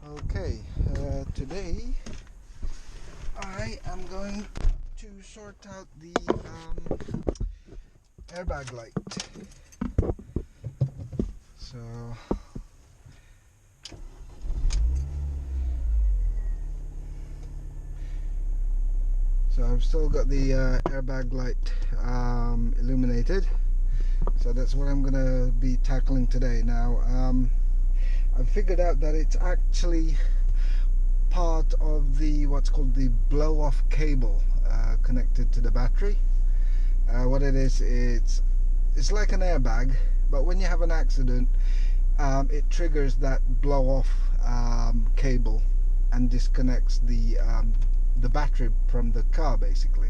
Okay, today I am going to sort out the airbag light. So I've still got the airbag light illuminated. So that's what I'm going to be tackling today. Now I've figured out that it's actually part of the what's called the blow-off cable connected to the battery. What it is, it's like an airbag, but when you have an accident, it triggers that blow-off cable and disconnects the battery from the car, basically.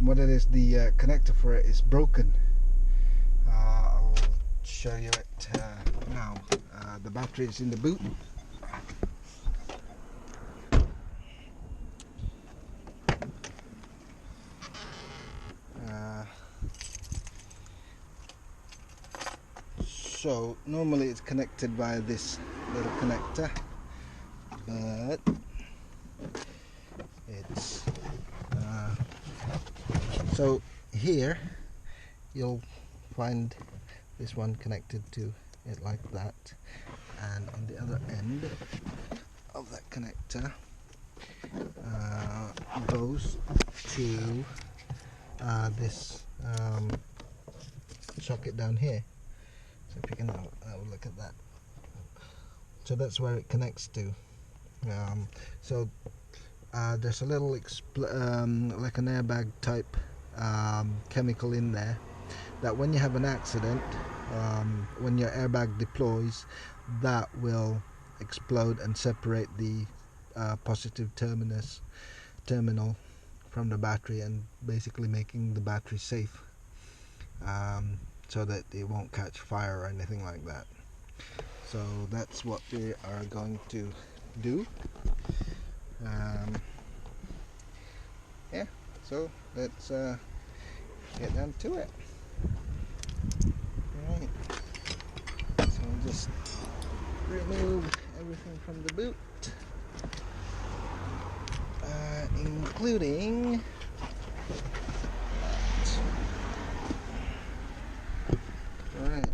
What it is, the connector for it is broken. I'll show you it now. The battery is in the boot. So normally it's connected via this little connector, but it's so here you'll find this one connected to it like that, and on the other end of that connector goes to this socket down here. So if you can have a look at that, so that's where it connects to. So there's a little like an airbag type chemical in there that when you have an accident, when your airbag deploys, that will explode and separate the positive terminal from the battery, and basically making the battery safe, so that it won't catch fire or anything like that. So that's what we are going to do. Yeah, so let's get down to it. Right, so I'll just remove everything from the boot, including that. Right.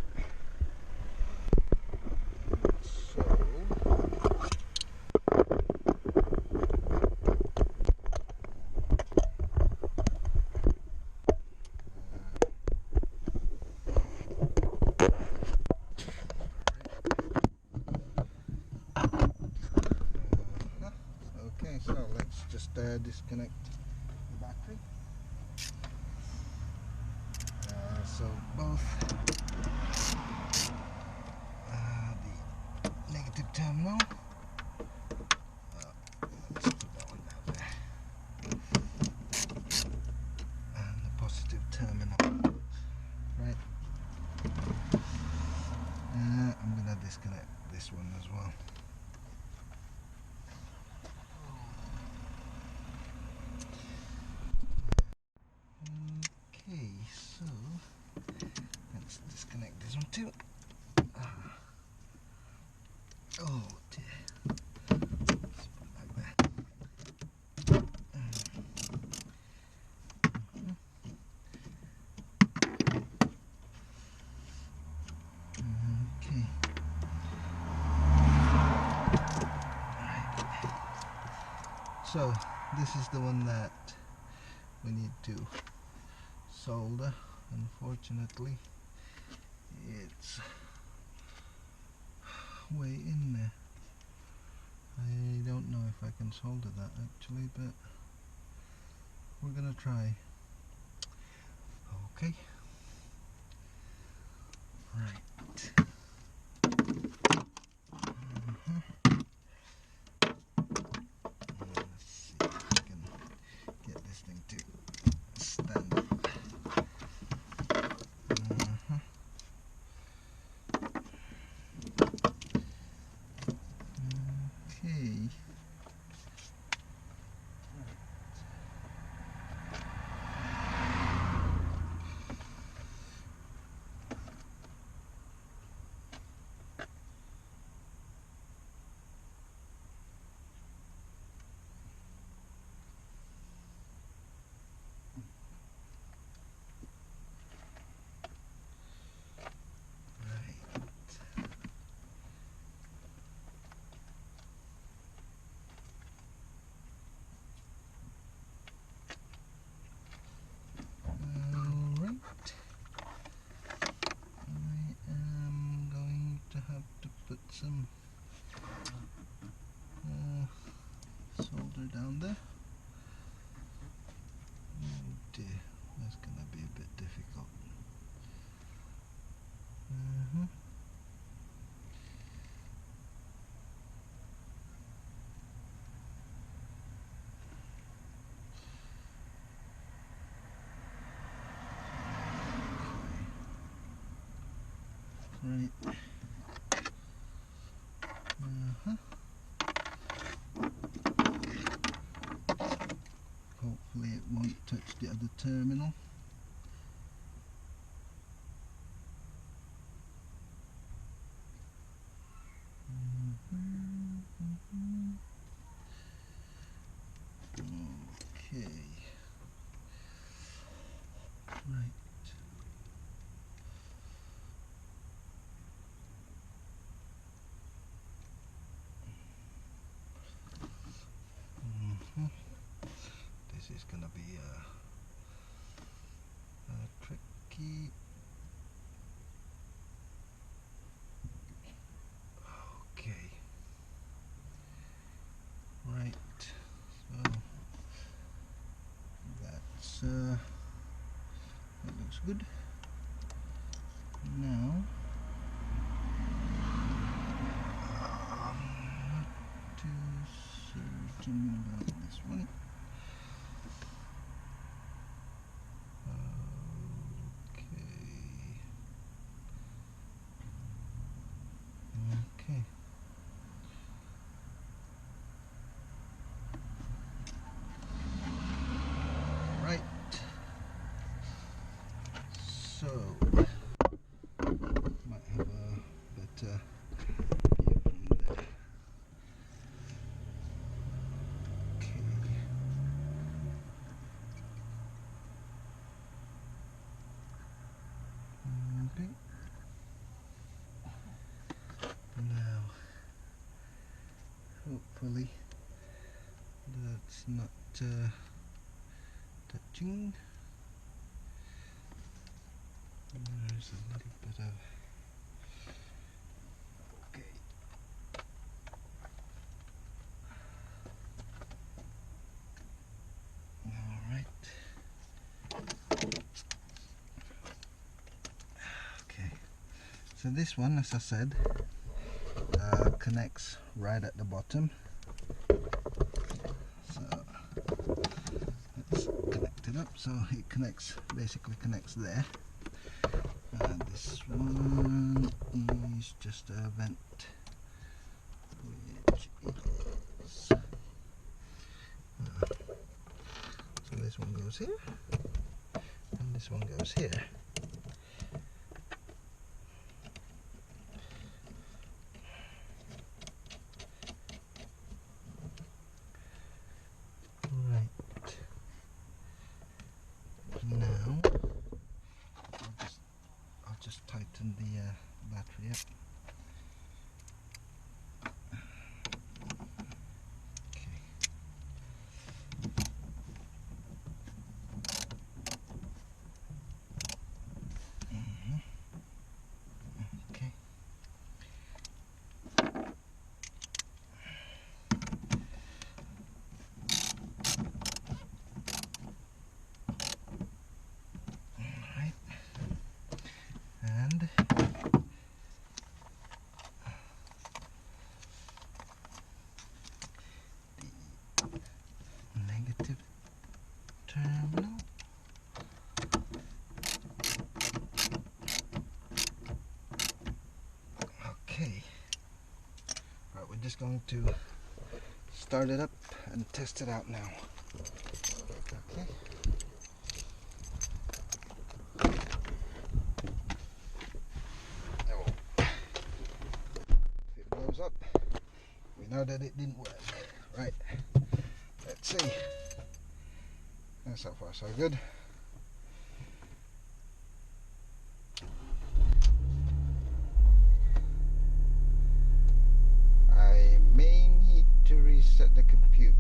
Okay, so let's just disconnect the battery. So both the negative terminal, let's put that one down there, and the positive terminal. Right. I'm gonna disconnect this one as well. Okay, so let's disconnect this one too. Oh dear. Let's put it like that. Okay. Right. So this is the one that we need to solder. Unfortunately, it's way in there. I don't know if I can solder that actually, but we're gonna try. Okay. Right. Let's see if I can get this thing to stand up. Okay. to have to put some solder down there. Oh dear, that's gonna be a bit difficult. Right. Hopefully it won't touch the other terminal. Okay. Right. This is gonna be tricky. Okay. Right. So that's that looks good. Now not too certain about this one. Okay. Right. So might have a better view from there. Okay. Okay. Now, hopefully that's not touching. There's a little bit of okay. All right. Okay. So this one, as I said, connects right at the bottom. So let's connect it up. So it basically connects there. And this one is just a vent, which is so this one goes here, and this one goes here. Now I'll just tighten the battery up. Okay. Okay. And the negative terminal. Okay. Right, we're just going to start it up and test it out now. Okay. Up, we know that it didn't work. Right, let's see. And so far so good. I may need to reset the computer.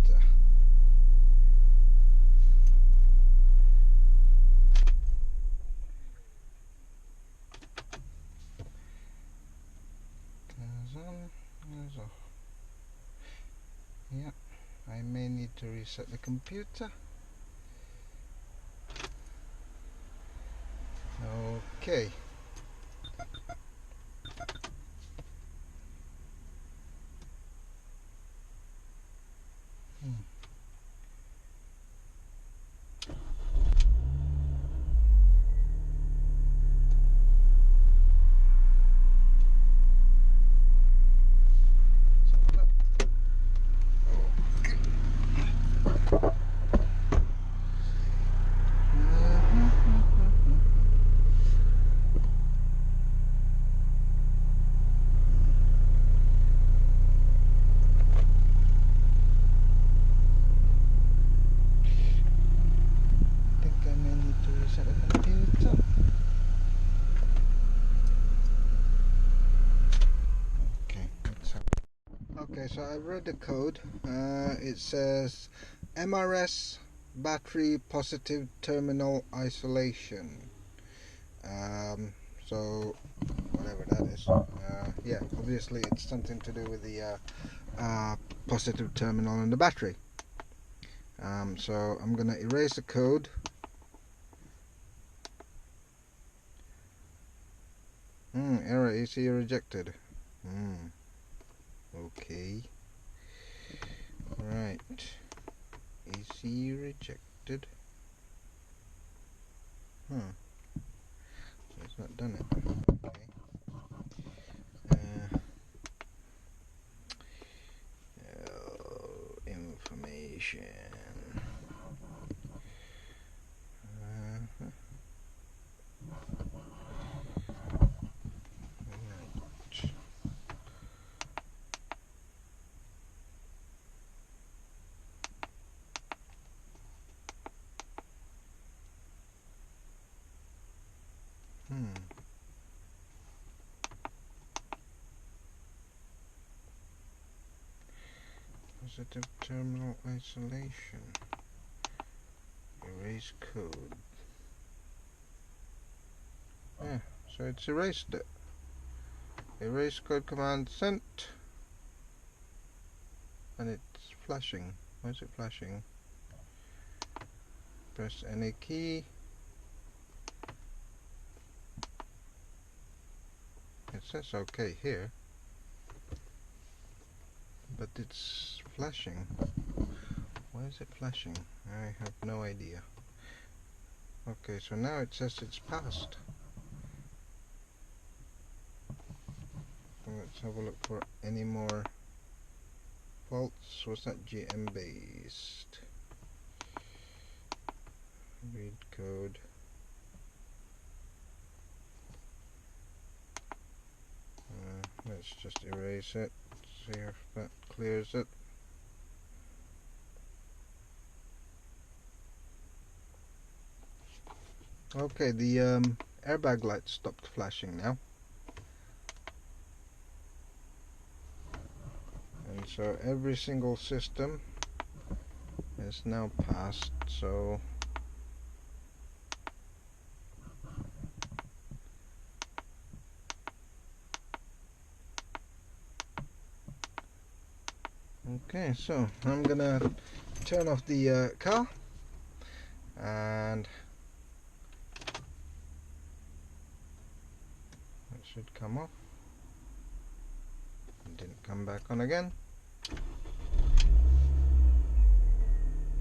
So yeah, I may need to reset the computer. Okay. Okay, so I've read the code. It says MRS battery positive terminal isolation. So whatever that is. Yeah, obviously it's something to do with the positive terminal in the battery. So I'm gonna erase the code. Error AC rejected. Okay. Right. AC rejected. So it's not done it. Okay. Information. Positive terminal isolation. Erase code. Yeah, so it's erased it. Erase code command sent. And it's flashing. Why is it flashing? Press any key. It says OK here, but it's flashing. Why is it flashing? I have no idea. Okay, so now it says it's passed. So let's have a look for any more faults. Was that GM based? Read code. Let's just erase it, see if that clears it. Okay, the airbag light stopped flashing now. And so every single system is now passed, so okay, so I'm gonna turn off the car, and it should come off. It didn't come back on again.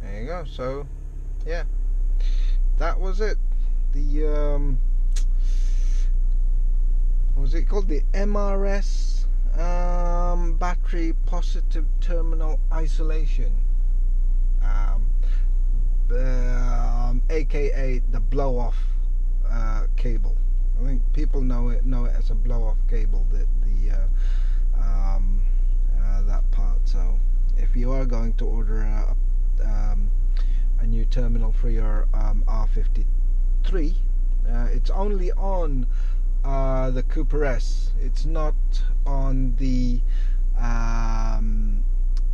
There you go. So yeah, that was it. The what was it called? The MRS battery positive terminal isolation, aka the blow-off cable. I think people know it as a blow-off cable. That part. So if you are going to order a new terminal for your R53, it's only on the Cooper S. It's not on the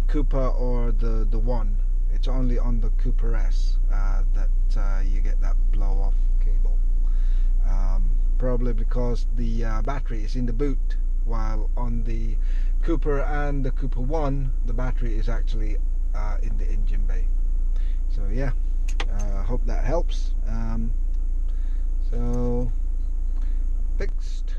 Cooper or the One. It's only on the Cooper S that you get that blow-off cable. Probably because the battery is in the boot. while on the Cooper and the Cooper 1 the battery is actually in the engine bay. So yeah, hope that helps. So fixed.